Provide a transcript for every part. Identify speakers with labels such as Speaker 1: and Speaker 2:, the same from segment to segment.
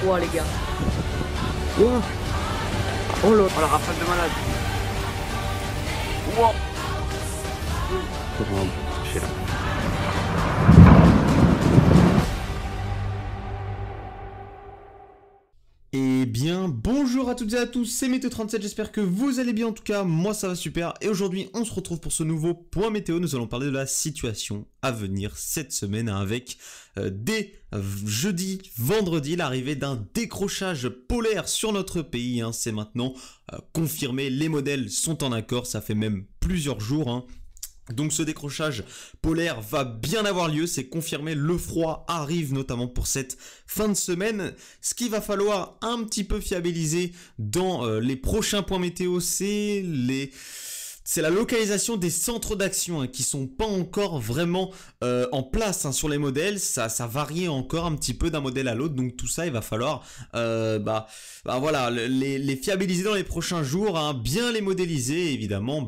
Speaker 1: froid, les gars.
Speaker 2: Oh, oh là.
Speaker 3: Oh la rafale de malade. Wow.
Speaker 2: Oh, je sais là.
Speaker 4: Eh bien, bonjour à toutes et à tous, c'est Météo37, j'espère que vous allez bien, en tout cas, moi ça va super, et aujourd'hui on se retrouve pour ce nouveau point météo, nous allons parler de la situation à venir cette semaine avec dès jeudi, vendredi, l'arrivée d'un décrochage polaire sur notre pays, hein, c'est maintenant confirmé, les modèles sont en accord, ça fait même plusieurs jours, hein. Donc ce décrochage polaire va bien avoir lieu, c'est confirmé, le froid arrive notamment pour cette fin de semaine. Ce qu'il va falloir un petit peu fiabiliser dans les prochains points météo, c'est la localisation des centres d'action, hein, qui sont pas encore vraiment en place, hein, sur les modèles, ça varie encore un petit peu d'un modèle à l'autre, donc tout ça il va falloir voilà, les fiabiliser dans les prochains jours, hein, bien les modéliser, évidemment,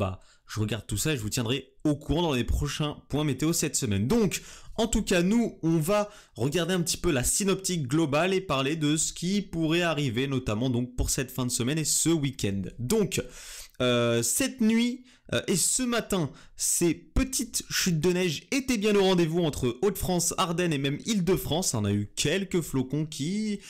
Speaker 4: je regarde tout ça et je vous tiendrai au courant dans les prochains points météo cette semaine. Donc, en tout cas, nous, on va regarder un petit peu la synoptique globale et parler de ce qui pourrait arriver, notamment donc pour cette fin de semaine et ce week-end. Donc, cette nuit et ce matin, ces petites chutes de neige étaient bien au rendez-vous entre Hauts-de-France, Ardennes et même Île-de-France. On a eu quelques flocons qui,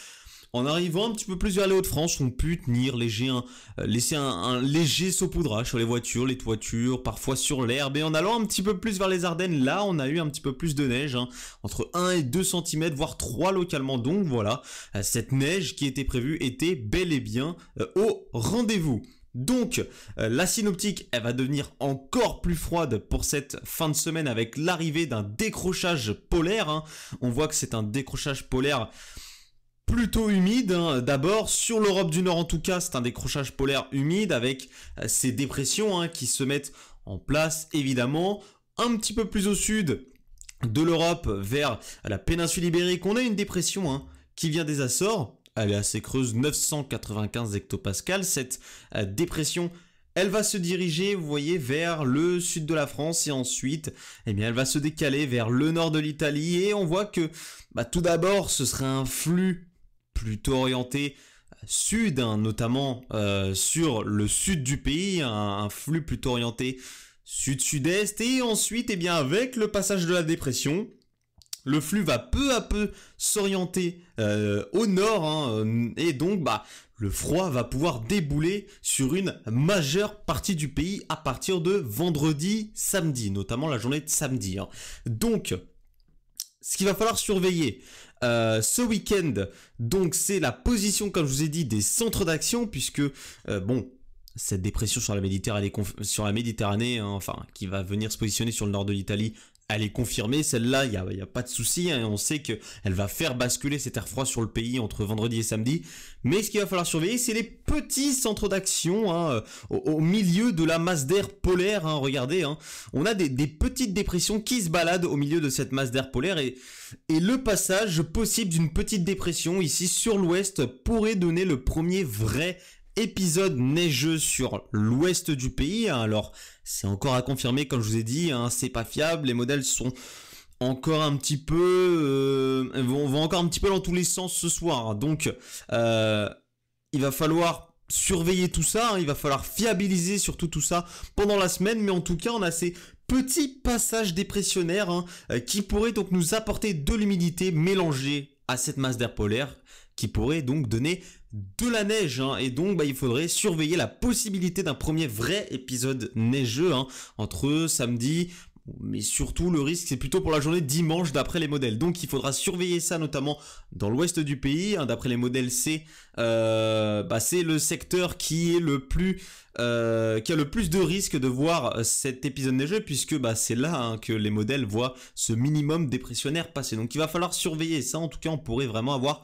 Speaker 4: en arrivant un petit peu plus vers les Hauts-de-France, ont pu tenir laisser un léger saupoudrage sur les voitures, les toitures, parfois sur l'herbe. Et en allant un petit peu plus vers les Ardennes, là, on a eu un petit peu plus de neige, hein, entre 1 et 2 cm, voire 3 localement. Donc voilà, cette neige qui était prévue était bel et bien au rendez-vous. Donc, la synoptique, elle va devenir encore plus froide pour cette fin de semaine avec l'arrivée d'un décrochage polaire, hein. On voit que c'est un décrochage polaire plutôt humide, hein. D'abord sur l'Europe du Nord, en tout cas c'est un décrochage polaire humide avec ces dépressions, hein, qui se mettent en place évidemment un petit peu plus au sud de l'Europe vers la péninsule ibérique. On a une dépression, hein, qui vient des Açores, elle est assez creuse, 995 hectopascales. Cette dépression, elle va se diriger, vous voyez, vers le sud de la France et ensuite, eh bien, elle va se décaler vers le nord de l'Italie et on voit que, tout d'abord, ce sera un flux plutôt orienté sud, hein, notamment sur le sud du pays, un flux plutôt orienté sud-sud-est et ensuite, eh bien, avec le passage de la dépression, le flux va peu à peu s'orienter au nord, hein, et donc le froid va pouvoir débouler sur une majeure partie du pays à partir de vendredi, samedi, notamment la journée de samedi, hein. Donc, ce qu'il va falloir surveiller ce week-end, donc c'est la position, comme je vous ai dit, des centres d'action, puisque cette dépression sur la Méditerranée, hein, enfin, qui va venir se positionner sur le nord de l'Italie, elle est confirmée, celle-là, il n'y a pas de souci, hein, on sait qu'elle va faire basculer cet air froid sur le pays entre vendredi et samedi. Mais ce qu'il va falloir surveiller, c'est les petits centres d'action, hein, au milieu de la masse d'air polaire, hein, regardez, hein, on a des petites dépressions qui se baladent au milieu de cette masse d'air polaire et le passage possible d'une petite dépression ici sur l'ouest pourrait donner le premier vrai épisode neigeux sur l'ouest du pays, hein. Alors c'est encore à confirmer, comme je vous ai dit, hein, c'est pas fiable, les modèles sont encore un petit peu vont encore un petit peu dans tous les sens ce soir, hein. Donc il va falloir surveiller tout ça, hein, il va falloir fiabiliser surtout tout ça pendant la semaine, mais en tout cas on a ces petits passages dépressionnaires, hein, qui pourraient donc nous apporter de l'humidité mélangée à cette masse d'air polaire qui pourrait donc donner de la neige, hein, et donc il faudrait surveiller la possibilité d'un premier vrai épisode neigeux, hein, entre samedi, mais surtout le risque c'est plutôt pour la journée de dimanche d'après les modèles. Donc il faudra surveiller ça notamment dans l'ouest du pays, hein, d'après les modèles c'est le secteur qui est qui a le plus de risques de voir cet épisode neigeux, puisque c'est là, hein, que les modèles voient ce minimum dépressionnaire passer. Donc il va falloir surveiller ça, en tout cas on pourrait vraiment avoir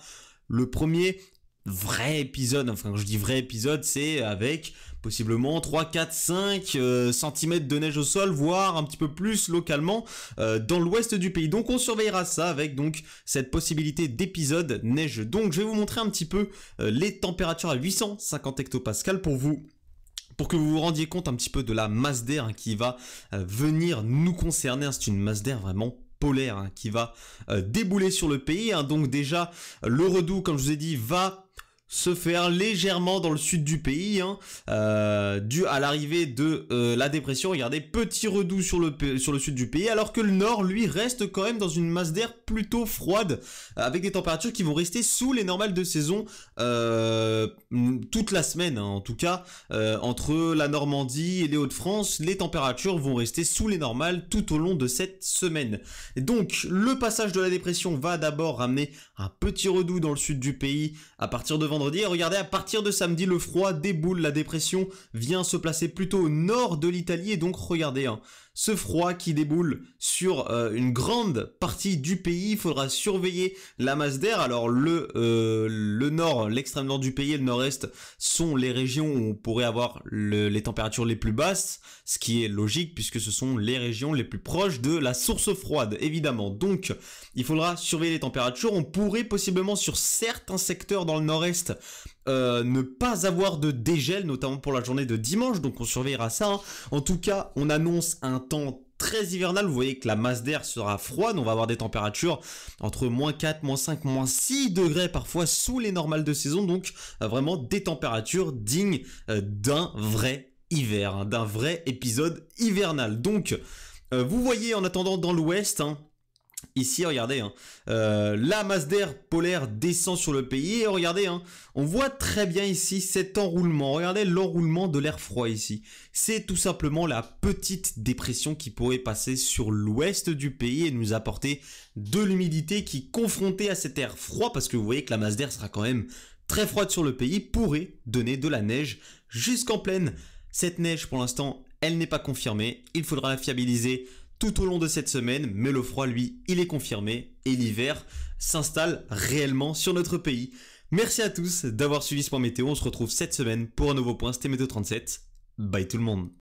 Speaker 4: le premier vrai épisode, enfin quand je dis vrai épisode, c'est avec possiblement 3, 4, 5 cm de neige au sol, voire un petit peu plus localement dans l'ouest du pays. Donc on surveillera ça avec donc cette possibilité d'épisode neigeux. Donc je vais vous montrer un petit peu les températures à 850 hectopascales pour que vous vous rendiez compte un petit peu de la masse d'air, hein, qui va venir nous concerner, hein. C'est une masse d'air vraiment polaire hein, qui va débouler sur le pays. Hein. Donc déjà, le redout, comme je vous ai dit, va se faire légèrement dans le sud du pays, hein, dû à l'arrivée de la dépression. Regardez, petit redout sur le sud du pays, alors que le nord, lui, reste quand même dans une masse d'air plutôt froide, avec des températures qui vont rester sous les normales de saison toute la semaine, hein, en tout cas, entre la Normandie et les Hauts-de-France, les températures vont rester sous les normales tout au long de cette semaine. Et donc, le passage de la dépression va d'abord ramener un petit redout dans le sud du pays à partir de vendredi. Et regardez, à partir de samedi, le froid déboule, la dépression vient se placer plutôt au nord de l'Italie. Et donc, regardez, hein, ce froid qui déboule sur une grande partie du pays, il faudra surveiller la masse d'air. Alors, le nord, l'extrême nord du pays et le nord-est sont les régions où on pourrait avoir les températures les plus basses, ce qui est logique puisque ce sont les régions les plus proches de la source froide, évidemment. Donc, il faudra surveiller les températures. On pourrait possiblement, sur certains secteurs dans le nord-est, ne pas avoir de dégel, notamment pour la journée de dimanche, donc on surveillera ça. Hein. En tout cas, on annonce un temps très hivernal. Vous voyez que la masse d'air sera froide, on va avoir des températures entre -4, -5, -6 degrés, parfois sous les normales de saison, donc vraiment des températures dignes d'un vrai hiver, hein, d'un vrai épisode hivernal. Donc, vous voyez en attendant dans l'ouest, hein, ici, regardez, hein, la masse d'air polaire descend sur le pays et regardez, hein, on voit très bien ici cet enroulement. Regardez l'enroulement de l'air froid ici. C'est tout simplement la petite dépression qui pourrait passer sur l'ouest du pays et nous apporter de l'humidité qui, confrontée à cet air froid, parce que vous voyez que la masse d'air sera quand même très froide sur le pays, pourrait donner de la neige jusqu'en plaine. Cette neige, pour l'instant, elle n'est pas confirmée. Il faudra la fiabiliser tout au long de cette semaine, mais le froid, lui, il est confirmé et l'hiver s'installe réellement sur notre pays. Merci à tous d'avoir suivi ce point météo. On se retrouve cette semaine pour un nouveau point. C'était Météo 37. Bye tout le monde.